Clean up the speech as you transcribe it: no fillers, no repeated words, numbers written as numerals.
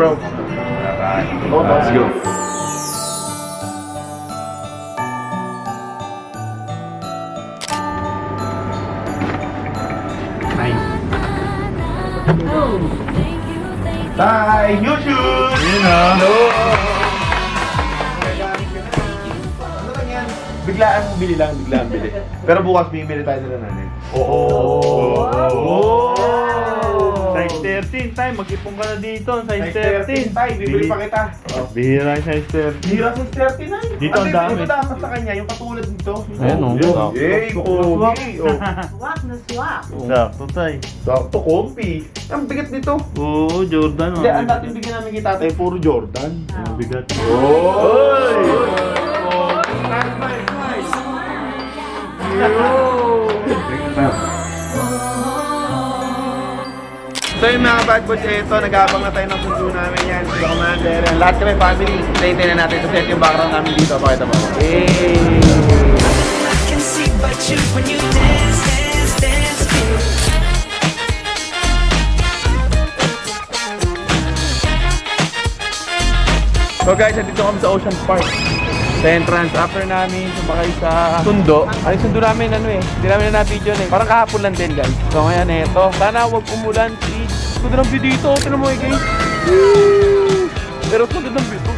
bro. Let's go. Hi! New shoes! Yun o. Hello! Ano lang yan? Biglaan bili lang, biglaan bili. Pero bukas bibili tayo nila nanin. Size 13 tayo, mag-ipon ka na dito. Size 13. Tayo, bibili pa kita. Bihira yung size 13. Hira sa 39. Dito ang dami. Ito dapat sa kanya, yung katulad nito. Ayun, oh. Eh, pogi. Swak na swak. Sakto tayo. Sakto, comfy. Ang bigat nito. Oo, Jordan. Hindi, ang dating bigyan namin kita tayo, puro Jordan. Ang bigat. Oy! So yung mga bad boys, ito, nag-aabang na tayo ng sundo namin yan. Si Commander, yan. Lahat kami family. Hintayin na natin ito set yung background namin dito. Pakita mo. Hey! I can see but you when you dance, dance, dance. So guys, dito kami sa Ocean Park. Sa entrance, after namin sumakay sa sundo. Ay, sundo namin hindi namin na-video Parang kahapon lang din guys. So ngayon eto, sana huwag umulan. Ganda ng view dito, tinan mo guys. Pero ganda ng view.